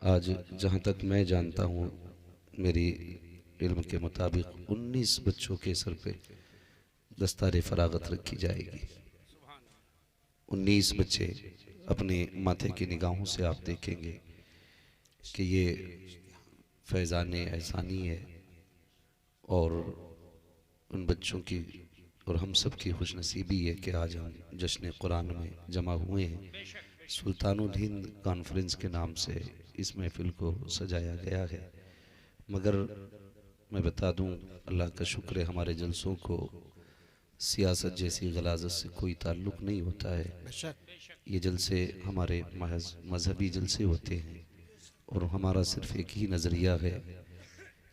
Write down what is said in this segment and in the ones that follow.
आज जहाँ तक मैं जानता हूँ, मेरी इल्म के मुताबिक 19 बच्चों के सर पे दस्तार फरागत रखी जाएगी। 19 बच्चे अपने माथे की निगाहों से आप देखेंगे कि ये फैज़ान एहसानी है। और उन बच्चों की और हम सब की खुशनसीबी है कि आज हम जश्न कुरान में जमा हुए हैं। सुल्तानुल हिंद कॉन्फ्रेंस के नाम से इस महफिल को सजाया गया है। मगर मैं बता दूं, अल्लाह का शुक्र है, हमारे जलसों को सियासत जैसी गलाजत से कोई ताल्लुक़ नहीं होता है। ये जलसे हमारे महज मजहबी जलसे होते हैं और हमारा सिर्फ़ एक ही नज़रिया है,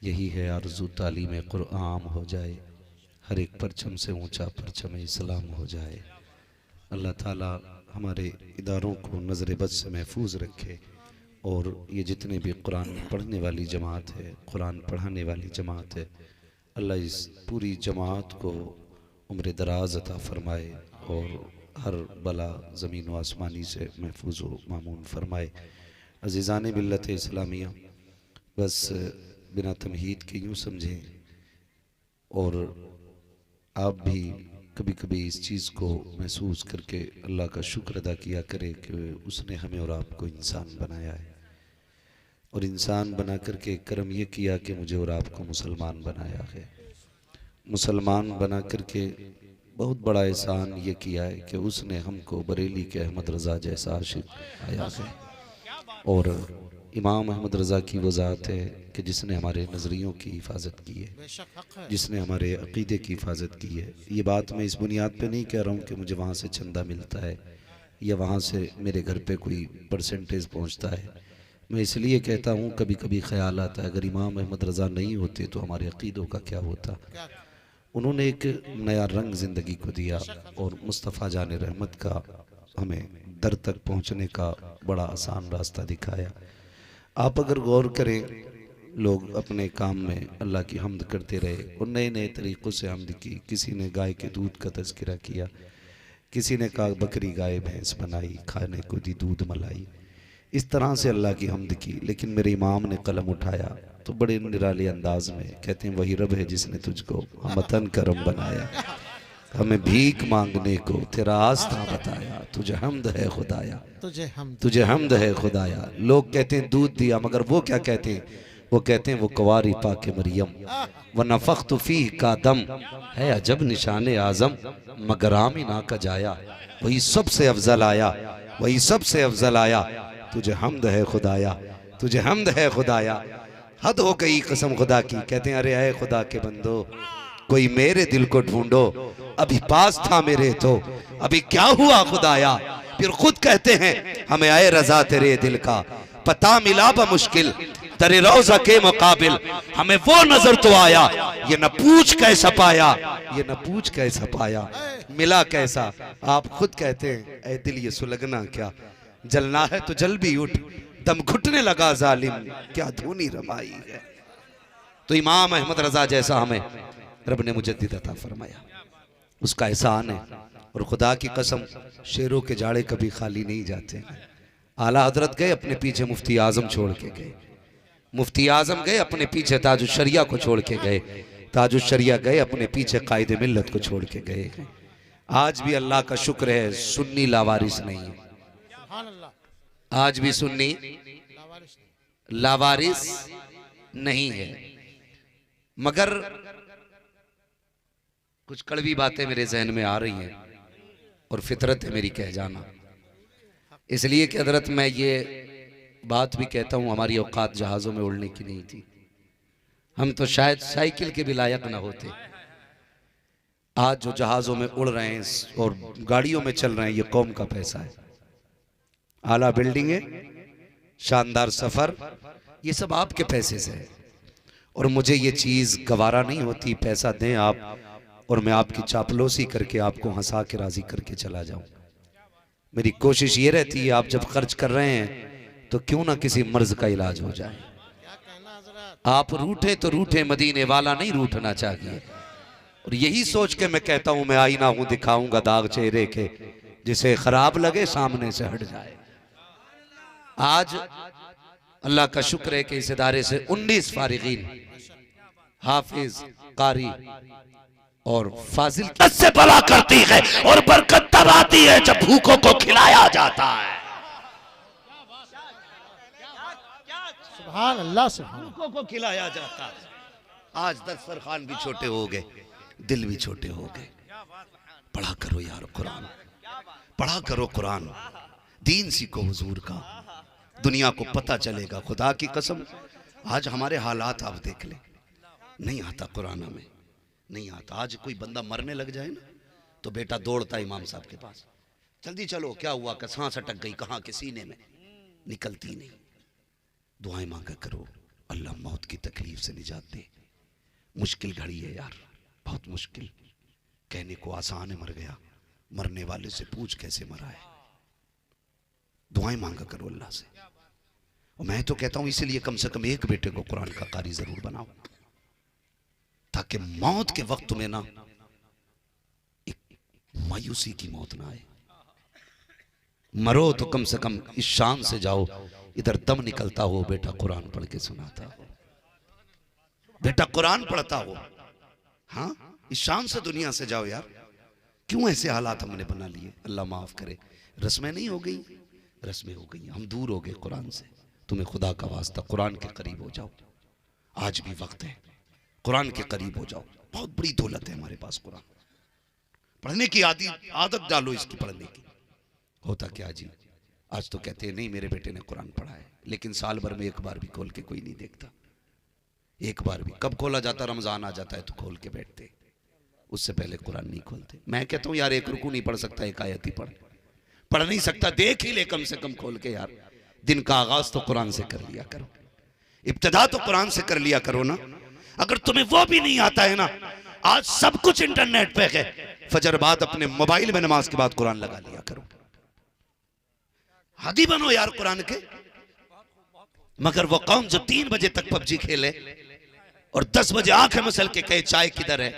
यही है आरज़ू तालीम कुरान हो जाए, हर एक परचम से ऊंचा परचम इस्लाम हो जाए। अल्लाह ताला हमारे इदारों को नज़र बद से महफूज रखे और ये जितने भी कुरान पढ़ने वाली जमात है, कुरान पढ़ाने वाली जमात है, अल्लाह इस पूरी जमात को उम्र दराज अता फरमाए और हर बला ज़मीन व आसमानी से महफूज व मामून फरमाए। अज़ीज़ान मिल्लत इस्लामिया, बस बिना तमहीद के यूँ समझें और आप भी कभी कभी इस चीज़ को महसूस करके अल्लाह का शुक्र अदा किया करें कि उसने हमें और आपको इंसान बनाया है और इंसान बना करके करम ये किया कि मुझे और आपको मुसलमान बनाया है। मुसलमान बना करके बहुत बड़ा एहसान ये किया है कि उसने हमको बरेली के अहमद रज़ा जैसा आशिक आया है। और इमाम अहमद रज़ा की वो ज़ात है कि जिसने हमारे नज़रियों की हिफाजत की है, जिसने हमारे अक़ीदे की हिफाजत की है। ये बात मैं इस बुनियाद पे नहीं कह रहा हूँ कि मुझे वहाँ से चंदा मिलता है या वहाँ से मेरे घर पे कोई परसेंटेज पहुँचता है। मैं इसलिए कहता हूँ, कभी कभी ख्याल आता है अगर इमाम अहमद रज़ा नहीं होते तो हमारे अक़ीदों का क्या होता। उन्होंने एक नया रंग ज़िंदगी को दिया और मुस्तफ़ा जान रहमत का हमें दर तक पहुँचने का बड़ा आसान रास्ता दिखाया। आप अगर गौर करें, लोग अपने काम में अल्लाह की हम्द करते रहे और नए नए तरीक़ों से हम्द की। किसी ने गाय के दूध का तज़किरा किया, किसी ने कहा बकरी गाय भैंस बनाई, खाने को दी दूध मलाई। इस तरह से अल्लाह की हम्द की। लेकिन मेरे इमाम ने कलम उठाया तो बड़े निराले अंदाज में कहते हैं, वही रब है जिसने तुझको हमतन करम बनाया, हमें भीख मांगने को तेरा आस्था बताया, तुझे हमद है खुदाया, तुझे हमद है खुदाया। लोग कहते हैं दूध दिया, मगर वो क्या कहते हैं? वो कहते हैं वो कुंवारी पाके मरियम व नफ़ख्तु फीह का दम है, अजब निशान आज़म मगर आमिना का जाया, वही सबसे अफजल आया, वही सबसे अफजल आया। तुझे हमद है खुदाया, तुझे हमद है खुदाया। हद हो गई कसम खुदा की। कहते हैं अरे आए खुदा के बंदो, कोई मेरे दिल को ढूंढो, अभी पास था मेरे तो अभी क्या हुआ खुदाया। फिर खुद कहते हैं हमें आए रजा तेरे दिल का, पता मिला मुश्किल तेरे रोज़ा के मुकाबिल, हमें वो नजर तो आया, ये न पूछ कैसा पाया, ये न पूछ कैसा पाया, मिला कैसा। आप खुद कहते हैं ऐ दिल ये सुलगना क्या, जलना है तो जल भी उठ, दम घुटने लगा जालिम क्या धूनी रमाई है। तो इमाम अहमद रजा जैसा हमें रब ने मुजद्दिद अता फरमाया, उसका एहसान है। और खुदा की कसम, शेरों के जाड़े कभी खाली नहीं जाते। आला हजरत गए अपने पीछे मुफ्ती आजम छोड़ के गए, मुफ्ती आजम गए अपने पीछे ताजुश शरिया को छोड़ के गए, ताजुश शरिया गए अपने पीछे कायदे मिल्लत को छोड़ के गए। आज भी अल्लाह का शुक्र है सुन्नी लावारिस नहीं है, आज भी सुन्नी लावारिस नहीं है। मगर कुछ कड़वी बातें मेरे जहन में आ रही हैं और फितरत है मेरी कह जाना, इसलिए कि हजरत मैं ये बात भी कहता हूँ, हमारी औकात जहाज़ों में उड़ने की नहीं थी, हम तो शायद साइकिल के भी लायक ना होते। आज जो जहाज़ों में उड़ रहे हैं और गाड़ियों में चल रहे हैं, ये कौम का पैसा है। आला बिल्डिंगें, शानदार सफ़र, ये सब आपके पैसे से है। और मुझे ये चीज़ गवारा नहीं होती पैसा दें आप और मैं आपकी चापलूसी करके आपको हंसा के राज़ी करके चला जाऊं। मेरी कोशिश ये रहती है आप जब खर्च कर रहे हैं तो क्यों ना किसी मर्ज का इलाज हो जाए। आप रूठे तो रूठे, मदीने वाला नहीं रूठना चाहिए। और यही सोच के मैं कहता हूं, मैं आईना हूं दिखाऊंगा दाग चेहरे के, जिसे खराब लगे सामने से हट जाए। आज अल्लाह का शुक्र है कि इस इदारे से 19 फारिगीन, हाफिज, कारी और फाजिल से भला करती है और बरकत तब आती है जब भूखों को खिलाया जाता है। सुभान अल्लाह, सुभान भूखों को खिलाया जाता है। आज दस्तरखान भी छोटे हो गए, दिल भी छोटे हो गए। पढ़ा करो यार कुरान, पढ़ा करो कुरान, दीन सीखो हुजूर का, दुनिया को पता चलेगा। खुदा की कसम आज हमारे हालात आप देख ले, नहीं आता कुरान में, नहीं आता। आज कोई बंदा मरने लग जाए ना तो बेटा दौड़ता इमाम साहब के पास, जल्दी चलो, क्या हुआ, कि सांस अटक गई, कहाँ के सीने में, निकलती नहीं। दुआएं मांगा करो, अल्लाह मौत की तकलीफ से निजात दे। मुश्किल घड़ी है यार, बहुत मुश्किल। कहने को आसान है मर गया, मरने वाले से पूछ कैसे मरा है। दुआएं मांगा करो अल्लाह से। और मैं तो कहता हूं इसलिए कम से कम एक बेटे को कुरान का कारी जरूर बनाओ, ताकि मौत के वक्त में ना एक मायूसी की मौत ना आए। मरो तो कम से कम इस शान से जाओ, इधर दम निकलता हो बेटा कुरान पढ़ के सुनाता हो, बेटा कुरान पढ़ता हो। हाँ, इस शान से दुनिया से जाओ यार। क्यों ऐसे हालात हमने बना लिए, अल्लाह माफ करे। रस्में नहीं हो गई, रस्में हो गई, हम दूर हो गए कुरान से। तुम्हें खुदा का वास्ता कुरान के करीब हो जाओ, आज भी वक्त है, कुरान के करीब हो जाओ। बहुत बड़ी दौलत है हमारे पास कुरान। पढ़ने की आदत डालो इसकी, पढ़ने की। होता क्या जी, आज तो कहते हैं नहीं मेरे बेटे ने कुरान पढ़ा है, लेकिन साल भर में एक बार भी खोल के कोई नहीं देखता। एक बार भी, कब खोला जाता, रमजान आ जाता है तो खोल के बैठते, उससे पहले कुरान नहीं खोलते। मैं कहता हूं यार एक रुकू नहीं पढ़ सकता, एक आयत ही पढ़ नहीं सकता, देख ही ले कम से कम खोल के यार। दिन का आगाज तो कुरान से कर लिया करो, इब्तिदा तो कुरान से कर लिया करो ना। अगर तुम्हें वो भी नहीं आता है ना, आज सब कुछ इंटरनेट पे है, फजर बाद अपने मोबाइल में नमाज के बाद कुरान लगा लिया करो। हादी बनो यार कुरान के। मगर वो कौम जो 3 बजे तक पबजी खेले और 10 बजे आंखें मसल के कहे चाय किधर है,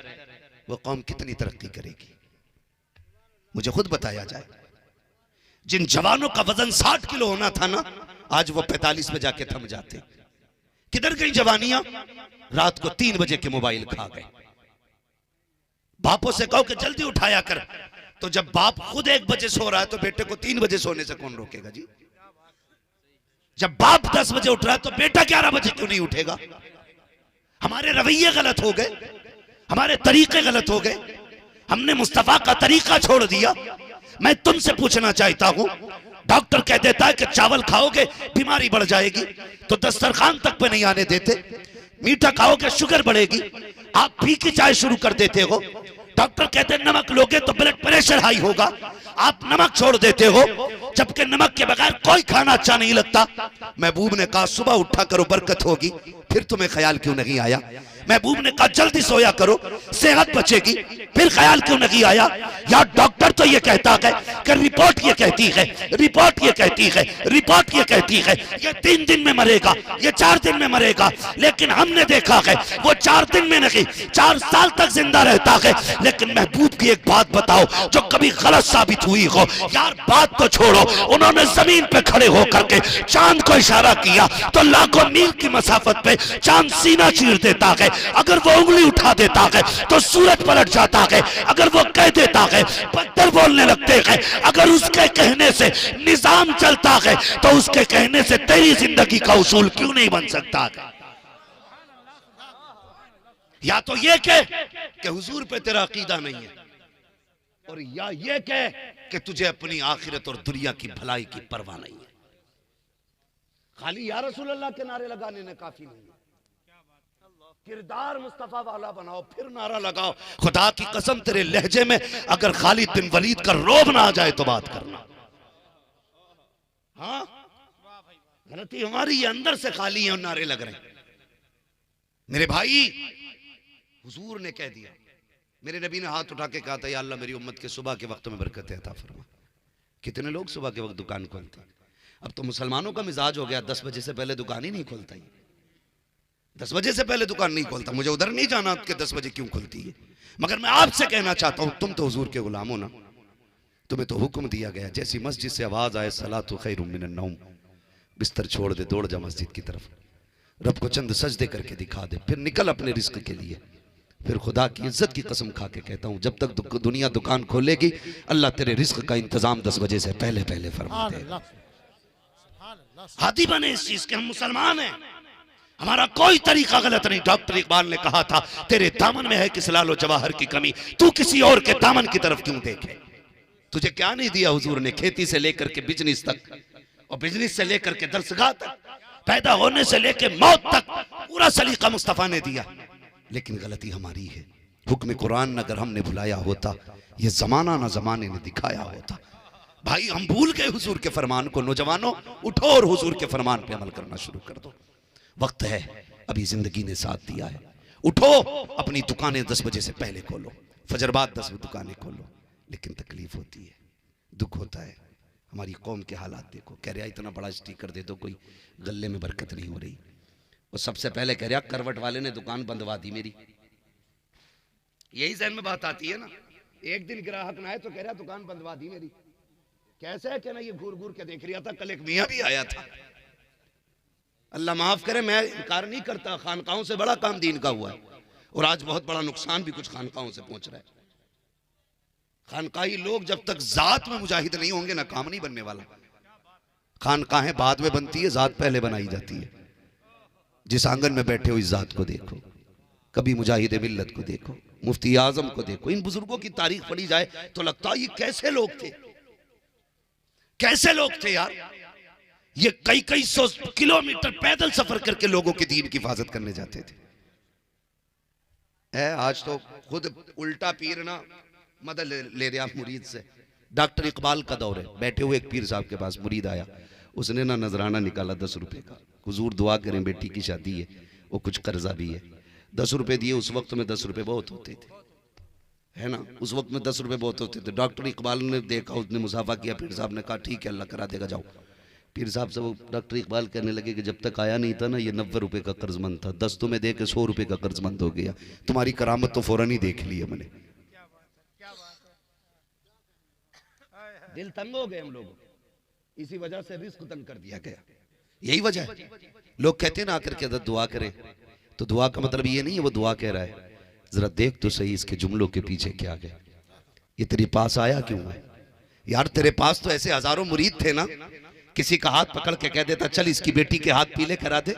वो कौम कितनी तरक्की करेगी, मुझे खुद बताया जाए। जिन जवानों का वजन 60 किलो होना था ना, आज वो 45 में जाके थम जाते। किधर गई जवानियां? रात को 3 बजे के मोबाइल खा गए। बापों से कहो कि जल्दी उठाया कर, तो जब बाप खुद 1 बजे सो रहा है तो बेटे को 3 बजे सोने से कौन रोकेगा जी? जब बाप 10 बजे उठ रहा है तो बेटा 11 बजे क्यों नहीं उठेगा? हमारे रवैये गलत हो गए, हमारे तरीके गलत हो गए, हमने मुस्तफा का तरीका छोड़ दिया। मैं तुमसे पूछना चाहता हूं, डॉक्टर कह देता है कि चावल खाओगे बीमारी बढ़ जाएगी, तो दस्तरखान तक पे नहीं आने देते। मीठा खाओगे शुगर बढ़ेगी, आप फीकी चाय शुरू कर देते हो। डॉक्टर कहते हैं नमक लोगे तो ब्लड प्रेशर हाई होगा, आप नमक छोड़ देते हो, जबकि नमक के बगैर कोई खाना अच्छा नहीं लगता। महबूब ने कहा सुबह उठा करो बरकत होगी, फिर तुम्हें ख्याल क्यों नहीं आया? महबूब ने कहा जल्दी सोया करो सेहत बचेगी, फिर ख्याल क्यों नहीं आया? यार डॉक्टर तो ये कहता है कि रिपोर्ट ये कहती है, रिपोर्ट ये कहती है, रिपोर्ट ये कहती है ये 3 दिन में मरेगा, ये 4 दिन में मरेगा। लेकिन हमने देखा है वो 4 दिन में नहीं 4 साल तक जिंदा रहता है। लेकिन महबूब की एक बात बताओ जो कभी गलत साबित हुई हो। यार बात तो छोड़ो, उन्होंने जमीन पे खड़े होकर के चांद को इशारा किया तो लाखों मील की मसाफत पे चांद सीना चीर देता है। अगर वो उंगली उठा देता है तो सूरज पलट जाता है। अगर वो कह देता है पत्थर बोलने लगते हैं। अगर उसके कहने से निजाम चलता है तो उसके कहने से तेरी जिंदगी का उसूल क्यों नहीं बन सकता है? या तो ये कह कि हुजूर पे तेरा अकीदा नहीं है, और या ये कह कि तुझे अपनी आखिरत और दुनिया की भलाई की परवाह नहीं है। खाली या रसूल अल्लाह के नारे लगाने ने काफी नहीं है। किरदार मुस्तफा वाला बनाओ, फिर नारा लगाओ। खुदा की कसम तेरे लहजे में अगर खालिद बिन वलीद का रोब ना आ जाए तो बात करना। हाँ, गलती हमारी, ये अंदर से खाली है और नारे लग रहे हैं। मेरे भाई, हुजूर ने कह दिया, मेरे नबी ने हाथ उठा के कहा था या अल्लाह मेरी उम्मत के सुबह के वक्त में बरकत अता फरमा। कितने लोग सुबह के वक्त दुकान खोलते? अब तो मुसलमानों का मिजाज हो गया 10 बजे से पहले दुकान ही नहीं खोलता। 10 बजे से पहले दुकान नहीं खोलता। मुझे उधर नहीं जाना कि 10 बजे क्यों खुलती है, मगर मैं आपसे कहना चाहता हूं, तुम तो हुजूर के गुलाम हो ना, तुम्हें तो हुक्म दिया गया जैसी मस्जिद से आवाज आए सलातु खैरुम मिनन नौम, बिस्तर छोड़ दे, दौड़ जा मस्जिद की तरफ, रब को चंद सजदे करके दिखा दे, फिर निकल अपने रिस्क के लिए। फिर खुदा की इज्जत की कसम खा के कहता हूं, जब तक दुनिया दुकान खोलेगी अल्लाह तेरे रिस्क का इंतजाम 10 बजे से पहले पहले फरमा दे। हाथी बने इस चीज के, हम मुसलमान हैं, हमारा कोई तरीका गलत नहीं। डॉक्टर इकबाल ने कहा था, तेरे दामन में है किस लालो जवाहर की कमी, तू किसी और के दामन की तरफ क्यों देखे। तुझे क्या नहीं दिया हुजूर ने, खेती से लेकर के बिजनेस तक, और बिजनेस से लेकर के दरसगाह तक, पैदा होने से लेकर मौत तक, पूरा सलीका मुस्तफा ने दिया। लेकिन गलती हमारी है। हुक्म कुरान अगर हमने भुलाया होता, ये जमाना ना जमाने ने दिखाया होता। भाई हम भूल गए हुजूर के फरमान को। नौजवानों उठो और हुजूर के फरमान पे अमल करना शुरू कर दो। वक्त है, अभी जिंदगी ने साथ दिया है। उठो, अपनी दुकानें 10 बजे से पहले खोलो, फजर बाद 10 दुकानें खोलो। लेकिन तकलीफ होती है, दुख होता है। हमारी कौम के हालात देखो। कह रहा इतना बड़ा स्टिकर दे दो, कोई गले में बरकत नहीं हो रही। वो सबसे पहले कह रहा करवट वाले ने दुकान बंदवा दी मेरी। यही जहन में बात आती है ना। एक दिन ग्राहक ना आए तो कह रहा दुकान बंदवा दी मेरी। कैसा है कहना, ये घूर घूर के देख रहा था, कल एक मियाँ भी आया था। अल्लाह माफ करे, मैं इनकार नहीं करता, खानकाहों से बड़ा काम दीन का हुआ है, और आज बहुत बड़ा नुकसान भी कुछ खानकाहों से पहुंच रहा है। खानकाही लोग जब तक जात में मुजाहिद नहीं होंगे ना, काम नहीं बनने वाला। खानकाहें बाद में बनती है, जात पहले बनाई जाती है। जिस आंगन में बैठे हो इस जात को देखो, कभी मुजाहिद मिल्लत को देखो, मुफ्ती आजम को देखो। इन बुजुर्गों की तारीख पढ़ी जाए तो लगता है ये कैसे लोग थे, कैसे लोग थे यार। ये कई कई 100 किलोमीटर पैदल सफर करके लोगों के दीन की हिफाजत करने जाते थे। आज तो खुद उल्टा पीर ना मदद ले रहा मुरीद से। डॉक्टर इकबाल का दौर है, बैठे हुए एक पीर साहब के पास मुरीद आया, उसने ना नजराना निकाला 10 रुपए का। हुजूर दुआ करें, बेटी की शादी है, वो कुछ कर्जा भी है। 10 रुपए दिए। उस वक्त में 10 रुपए बहुत होते थे, है ना। उस वक्त में 10 रुपए बहुत होते थे। डॉक्टर इकबाल ने देखा, उसने मुसाफा किया, पीर साहब ने कहा ठीक है अल्लाह करा देगा, जाओ। पीर साहब से वो डॉक्टर इकबाल कहने लगे कि जब तक आया नहीं था ना, ये 90 रुपए का कर्जमंद था, 10 तुम्हें दे के 100 रुपए का कर्जमंद हो गया। तुम्हारी करामत तो फौरन ही देख ली है मैंने। दिल तंग हो गए हम लोग, इसी वजह से रिस्क तंग कर दिया गया। यही वजह है। लोग कहते हैं ना आकर के अदद दुआ करें, तो दुआ का मतलब ये नहीं है वो दुआ कह रहा है। जरा देख तो सही इसके जुमलों के पीछे क्या गए। ये तेरे पास आया क्यों है यार। तेरे पास तो ऐसे हजारों मुरीद थे ना, किसी का हाथ पकड़ के कह देता चल इसकी बेटी के हाथ पीले करा दे।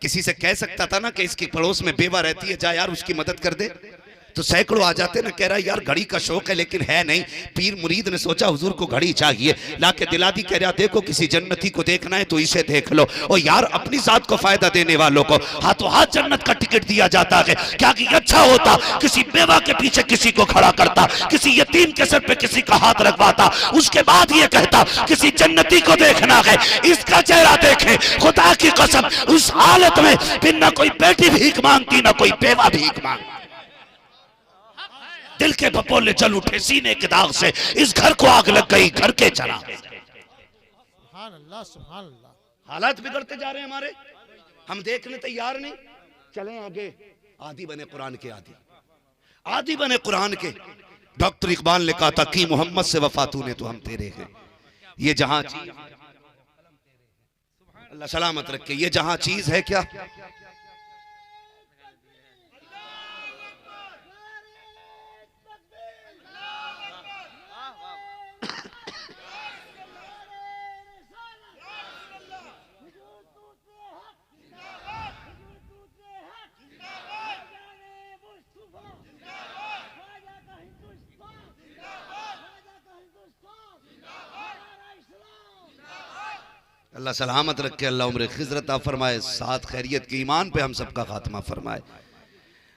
किसी से कह सकता था ना कि इसके पड़ोस में बेवा रहती है, जा यार उसकी मदद कर दे, तो सैकड़ों आ जाते ना। कह रहा यार घड़ी का शौक है लेकिन है नहीं। पीर मुरीद ने सोचा हुजूर को घड़ी चाहिए, लाके दिला दी। कह रहा देखो किसी जन्नती को देखना है तो इसे देख लो। और यार अपनी जात को फायदा देने वालों को हाथों हाथ जन्नत का टिकट दिया जाता है। क्या कि अच्छा होता किसी बेवा के पीछे किसी को खड़ा करता, किसी यतीम के सर पे किसी का हाथ रखवाता, उसके बाद ये कहता किसी जन्नती को देखना है, इसका चेहरा देखे। खुदा की कसम उस हालत में फिर ना कोई बेटी भीख मांगती ना कोई बेवा भीख मांगती। दिल के बपोले जल उठे सीने के दाग से, इस घर को आग लग गई घर के चरा। सुभान अल्लाह, सुभान अल्लाह। हालात बिगड़ते जा रहे हैं हमारे, हम देखने तैयार नहीं। चलें आगे। आदि बने कुरान के, आदि बने कुरान के। डॉक्टर इकबाल ने कहा था कि मोहम्मद से वफा तूने तो हम तेरे हैं। ये जहां चीज, अल्लाह सलामत रखे, ये जहां चीज है क्या अल्लाह सलामत रखे, अल्लाह उम्र खिजरत फरमाए, साथ खैरियत के ईमान पे हम सबका खात्मा फरमाए।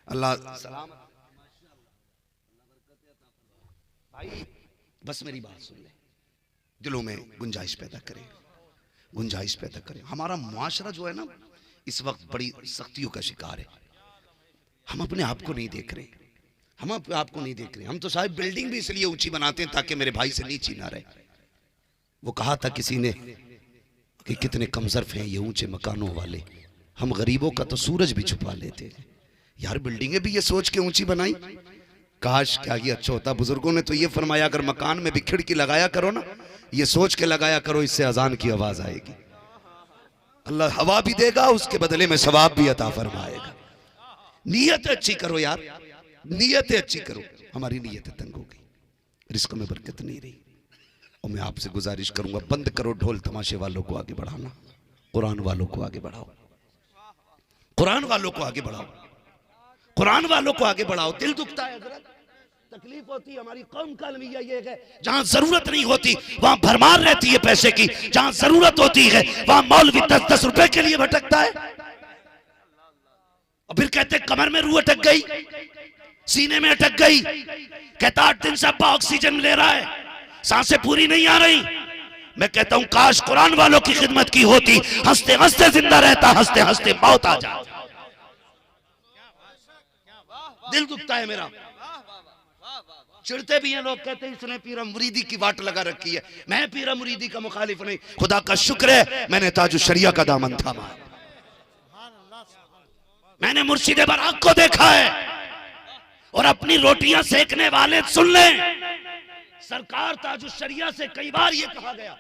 अल्लाह सलामत। भाई बस मेरी बात सुन ले, दिलों में गुंजाइश पैदा करें, गुंजाइश पैदा करें। हमारा मुआशरा जो है ना इस वक्त बड़ी सख्तियों का शिकार है। हम अपने आप को नहीं देख रहे, हम अपने आप को नहीं देख रहे। हम तो साहब बिल्डिंग भी इसलिए ऊंची बनाते हैं ताकि मेरे भाई से नीची ना रहे। वो कहा था किसी ने कि कितने कमजर्फ हैं ये ऊंचे मकानों वाले, हम गरीबों का तो सूरज भी छुपा लेते हैं। यार बिल्डिंगें भी ये सोच के ऊंची बनाई, काश क्या ये अच्छा होता। बुजुर्गों ने तो ये फरमाया अगर मकान में भी खिड़की लगाया करो ना, ये सोच के लगाया करो इससे अजान की आवाज आएगी। अल्लाह हवा भी देगा, उसके बदले में सवाब भी अता फरमाएगा। नीयत अच्छी करो यार, नीयत अच्छी करो। हमारी नीयत तंग हो गई, रिस्क में बरकत नहीं रही। और मैं आपसे गुजारिश करूंगा, बंद करो ढोल तमाशे वालों को आगे बढ़ाना, कुरान वालों को आगे बढ़ाओ, कुरान वालों को आगे बढ़ाओ, कुरान वालों को आगे बढ़ाओ। दिल दुखता है हजरत, तकलीफ होती है। हमारी कौम का अलमिया ये है, जहां जरूरत नहीं होती वहां भरमार रहती है पैसे की, जहां जरूरत होती है वहां मौलवी 10-10 रुपए के लिए भटकता है। और फिर कहते कमर में रूह अटक गई, सीने में अटक गई, कहता 8 दिन से अब्बा ऑक्सीजन ले रहा है, सांसें पूरी नहीं आ रही। मैं कहता हूं काश कुरान वालों की खिदमत की होती, हंसते हंसते जिंदा रहता, हंसते हंसते मौत आ जाती। दिल दुखता है मेरा। चिढ़ते भी हैं लोग, कहते हैं इसने पीरा मुरीदी की वाट लगा रखी है। मैं पीरा मुरीदी का मुखालिफ नहीं, खुदा का शुक्र है मैंने ताजुश शरिया का दामन थामा, मैंने मुर्शिद बराक को देखा है। और अपनी रोटियां सेकने वाले सुन लें, सरकार ताजुश शरिया से कई बार ये कहा गया,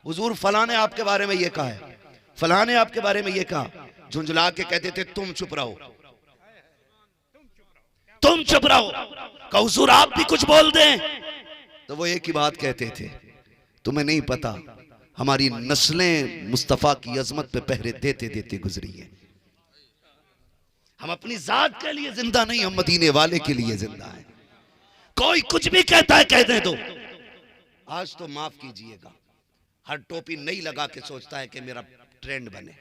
हुजूर फलां ने आपके बारे में ये कहा है, फलां ने आपके बारे में ये कहा। झुंझला के कहते थे तुम चुप रहो, तुम चुप रहो, कहो हुजूर आप भी कुछ बोल दें। तो वो एक ही बात कहते थे, तुम्हें नहीं पता हमारी नस्लें मुस्तफा की अजमत पे पहरे देते देते गुजरी है। हम अपनी जात के लिए जिंदा नहीं, हम मदीने वाले के लिए जिंदा है। कोई कुछ भी कहता है कहने दो। आज तो माफ कीजिएगा, हर टोपी नई लगा के सोचता है कि मेरा ट्रेंड बने,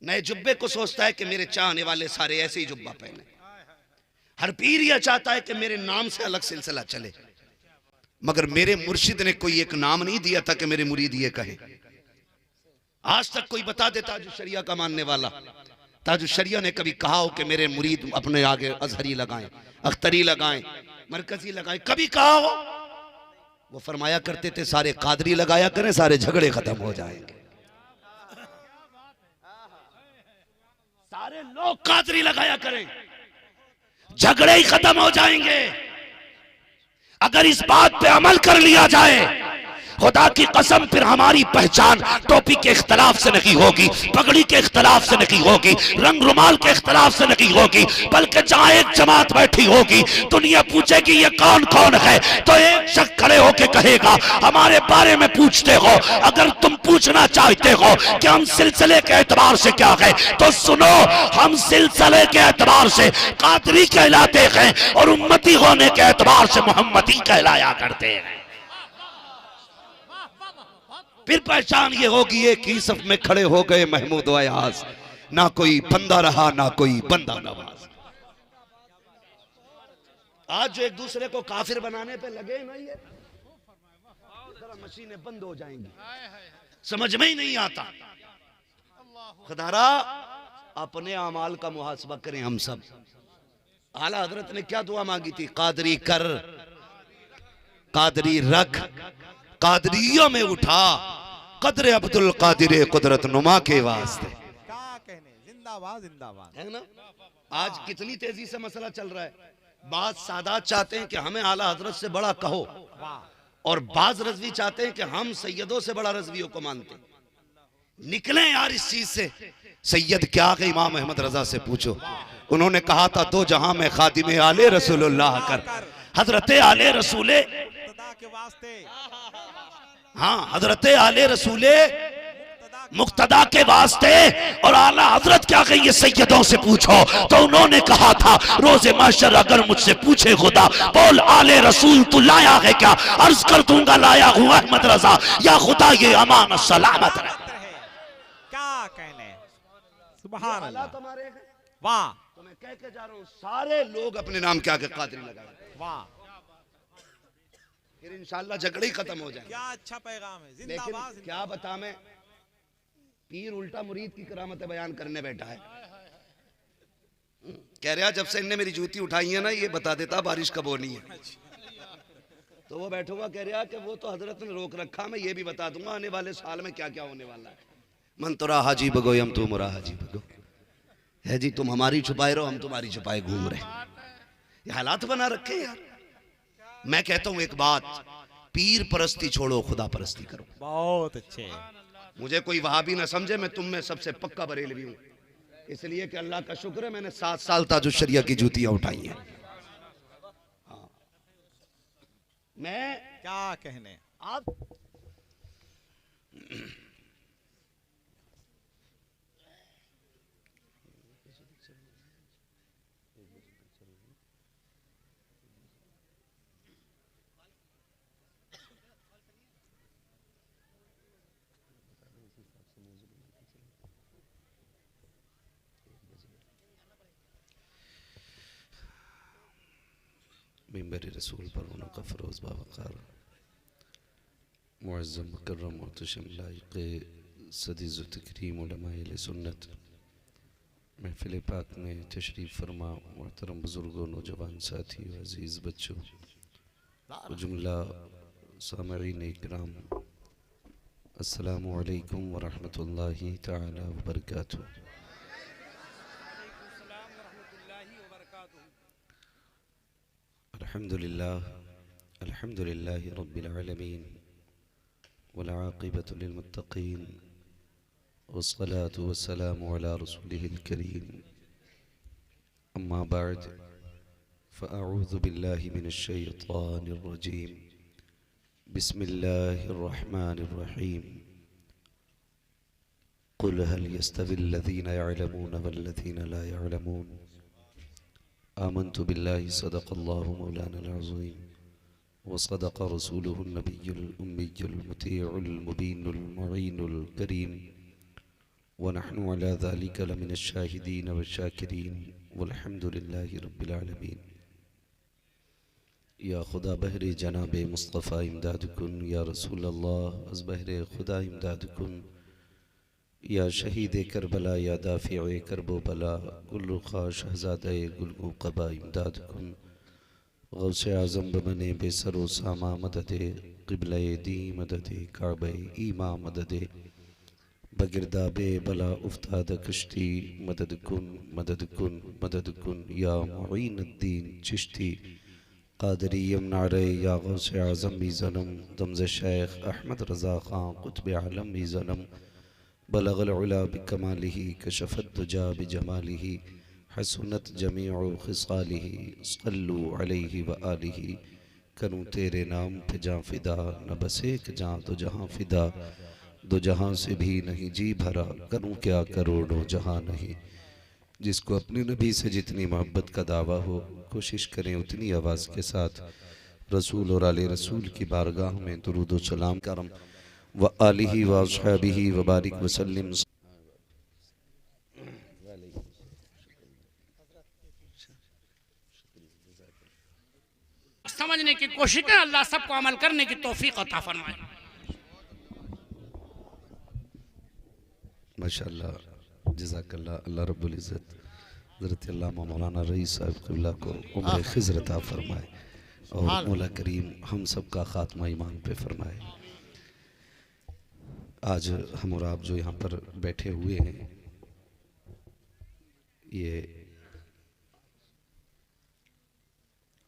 नए जुब्बे को सोचता है कि मेरे चाहने वाले सारे ऐसे ही जुब्बा पहने। हर पीर यह चाहता है कि मेरे नाम से अलग सिलसिला चले, मगर मेरे मुर्शिद ने कोई एक नाम नहीं दिया था कि मेरे मुरीद ये कहे। आज तक कोई बता दे ताजुश शरिया का मानने वाला, ताजुश शरिया ने कभी कहा हो कि मेरे मुरीद अपने आगे अजहरी लगाएं, अख्तरी लगाएं, मरकजी लगाएं, कभी कहा हो? वो फरमाया करते थे सारे कादरी लगाया करें, सारे झगड़े खत्म हो जाएंगे। सारे लोग कादरी लगाया करें, झगड़े ही खत्म हो जाएंगे। अगर इस बात पे अमल कर लिया जाए, खुदा की कसम फिर हमारी पहचान टोपी के इख्तलाफ से नहीं होगी, पगड़ी के इख्तलाफ से नहीं होगी, रंग रुमाल के इख्तलाफ से नहीं होगी, बल्कि जहां एक जमात बैठी होगी, दुनिया पूछेगी ये कौन कौन है, तो एक शख्स खड़े होके कहेगा हमारे बारे में पूछते हो। अगर तुम पूछना चाहते हो कि हम सिलसिले के एतबार से क्या है, तो सुनो, हम सिलसिले के एतबार से कादरी कहलाते हैं और उम्मती होने के एतबार से मोहम्मदी कहलाया करते हैं। फिर पहचान ये होगी एक ही सफ में खड़े हो गए महमूद व अयाज, ना कोई बंदा रहा ना कोई बंदा नवाज। आज जो एक दूसरे को काफिर बनाने पे लगे ना, ये जरा मशीनें बंद हो जाएंगी, समझ में ही नहीं आता। खुदारा अपने अमाल का मुहासबा करें हम सब। आला हजरत ने क्या दुआ मांगी थी? कादरी कर, कादरी रख, कादरिया में उठा, कदर अब्दुल कादिर कुदरत नुमा के वास्ते। क्या कहने, जिंदाबाद जिंदाबाद है ना। आज कितनी तेजी से मसला चल रहा है। बात सादात चाहते हैं कि हमें आला हजरत से बड़ा कहो, और बाज रजवी चाहते हैं कि हम सैयदों से बड़ा रजवियों को मानते। निकले यार इस चीज से। सैयद क्या है, इमाम अहमद रजा से पूछो, उन्होंने कहा था दो जहां में खादिम आले रसूलुल्लाह कर। हजरत आले रसूले के वास्ते, हाँ, हजरत आले रसूले मुक्तदा के वास्ते। और आला हजरत क्या कहिए, सैयदों से पूछो। तो उन्होंने कहा था रोजे माशर अगर मुझसे पूछे खुदा, बोल आले रसूल तू लाया है क्या? अर्ज कर दूंगा लाया हूँ अहमद रजा, या खुदा ये अमान सलामत रहे। क्या कहने, सुभान अल्लाह, वाह। तो मैं कह के जा रहा हूँ, सारे लोग अपने नाम के आगे कादरी लगाए, वाह। फिर इंशाअल्लाह झगड़े ही खत्म हो जाएंगे। क्या अच्छा पैगाम है, लेकिन जिंदाबाद। क्या बता, मैं पीर उल्टा मुरीद की करामतें बयान करने बैठा है। कह रहा जब से इनने मेरी जूती उठाई है ना, ये बता देता बारिश कब होनी है। तो वो बैठूंगा कह रहा कि वो तो हजरत ने रोक रखा, मैं ये भी बता दूंगा आने वाले साल में क्या क्या होने वाला है। मन तुरा हाजी बगो यम तुम हाजी बगो है जी, तुम हमारी छुपाए रहो, हम तुम्हारी छुपाए घूम रहे। ये हालात बना रखे यार। मैं कहता हूं एक बात, पीर परस्ती छोड़ो, खुदा परस्ती करो। बहुत अच्छे। मुझे कोई वहाबी ना समझे, मैं तुम में सबसे पक्का बरेलवी हूँ, इसलिए कि अल्लाह का शुक्र है मैंने 7 साल ताजु शरिया की जूतियां उठाई हैं। हाँ। मैं क्या कहने। आप मिंबर रसूल पर उनका फरोज़ बावकार मुअज़्ज़म मुकर्रम मुहतशम लाइक़ सदीज़ तकरीम उलमाए अहले सुन्नत महफ़िल पाक में तशरीफ़ फरमा मोहतरम बुज़ुर्गों, नौजवान साथियों, अज़ीज़ बच्चों, जुमला सामईन इकराम, अस्सलामु अलैकुम व रहमतुल्लाहि तआला व बरकातुहू। अल्हम्दुलिल्लाहि रब्बिल आलमीन वल आक़िबतु लिल मुत्तक़ीन वस्सलातु वस्सलामु अला रसूलिहिल करीम, अम्मा बअद फ़अऊज़ु बिल्लाहि मिनश शैतानिर रजीम, बिस्मिल्लाहिर रहमानिर रहीम। क़ुल हल यस्तविल्लज़ीना यअलमून वल्लज़ीना ला यअलमून, आमन्तु बिल्लाहि सदक़ल्लाहु मौलानाल अज़ीम व सदक़ रसूलुहुन नबियुल उम्मियुल मुतीउल मुबीनुल मुईनुल करीम व नहनु अला ज़ालिका लमिनश शाहिदीन व शाकिरीन वल्हम्दुलिल्लाहि रब्बिल आलमीन। या खुदा बहरे जनाबे मुस्तफ़ा इमदाद कुन, या रसूल अल्लाह अज़ बहरे खुदा इमदाद कुन, या शहीद करबला, या दाफ़िए करबो बला, गुल ख़ा शहज़ादे गुलगो क़बा इमदाद कुन, गौसे आज़म बने बेसरो सामा मददे, क़िबले दी मददे, काबे ईमा मददे, बगिरदाबे बला उफ्ताद कश्ती मदद कुन मदद कुन मदद कुन, या मुईनुद्दीन चिश्ती क़ादरी यमनारे, या गौसे आज़म भी ज़नम, दमज़ शेख अहमद रज़ा ख़ां क़ुत्ब आलम भी ज़नम, बलगल उला बिकमालिही कशफ़त दुजा बिजमालिही, हसनत जमीउ ख़िसालिही, सल्लु अलैहि व आलिही। करूँ तेरे नाम पे जाँ फ़िदा, न बस एक जाँ तो जहाँ फ़िदा, दो जहाँ से भी नहीं जी भरा, करूँ क्या करोड़ों जहाँ नहीं। जिसको अपने नबी से जितनी मोहब्बत का दावा हो, कोशिश करें उतनी आवाज़ के साथ रसूल और आले रसूल की बारगाह में दुरूद व सलाम करम व आलिही व अस्हाबिही व बारिक वसल्लम। समझने की कोशिश करें, अल्लाह सबको अमल करने की तौफीक अता फरमाए। माशाअल्लाह, जज़ाकल्लाह। अल्लाह रब्बुल इज़्ज़त हज़रत अल्लामा मौलाना रईस साहब क़िबला को उम्र खिज़र अता फरमाए और मौला करीम हम सब का ख़ात्मा ईमान पे फरमाए। आज हम और आप जो यहाँ पर बैठे हुए हैं, ये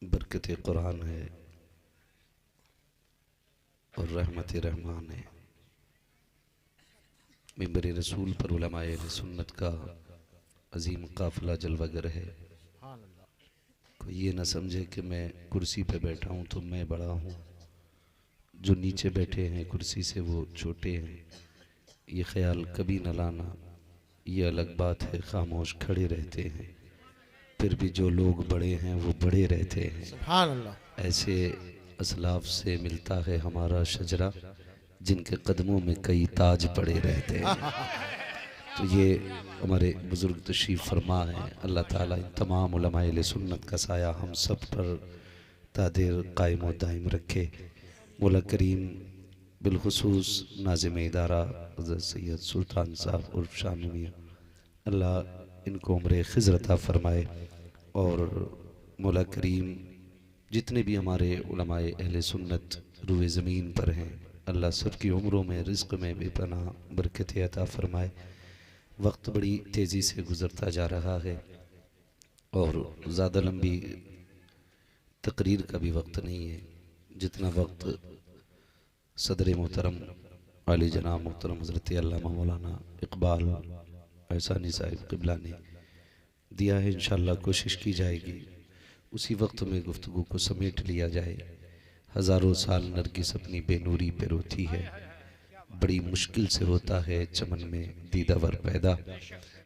बरकत कुरान है और रहमत रहमान है। मिंबर रसूल पर उलमाए अहले सुन्नत का अजीम काफ़िला जलवागर है। कोई ये ना समझे कि मैं कुर्सी पे बैठा हूँ तो मैं बड़ा हूँ, जो नीचे बैठे हैं कुर्सी से वो छोटे हैं, ये ख्याल कभी न लाना। ये अलग बात है खामोश खड़े रहते हैं, फिर भी जो लोग बड़े हैं वो बड़े रहते हैं। सुभान अल्लाह। ऐसे असलाफ से मिलता है हमारा शजरा, जिनके कदमों में कई ताज पड़े रहते हैं। तो ये हमारे बुज़ुर्ग तशरीफ़ फरमा है। अल्लाह ताला इन तमाम उलमाए अहले सुन्नत का साया हम सब पर तादेर कायम व दायम रखे। मौला करीम बिलखुसूस नाज़िम इदारा हज़रत सैयद सुल्तान साहब उर्फ शामी मियां, अल्लाह इनको उम्र खिज़र अता फरमाए। और मौला करीम जितने भी हमारे उलमाए अहले सुन्नत रूए ज़मीन पर हैं, अल्लाह सबकी उम्रों में रिज़्क़ में बेपनाह बरकत अता फरमाए। वक्त बड़ी तेज़ी से गुज़रता जा रहा है और ज़्यादा लंबी तकरीर का भी वक्त नहीं है। जितना वक्त सदर मोहतरम आली जनाब मुहतरम हज़रत अल्लामा मौलाना इकबाल एहसानी साहिब क़िबला ने दिया है। इंशाअल्लाह कोशिश की जाएगी उसी वक्त में गुफ्तगू को समेट लिया जाए। हज़ारों साल नरगिस अपनी बेनूरी पे रोती है, बड़ी मुश्किल से होता है चमन में दीदावर पैदा।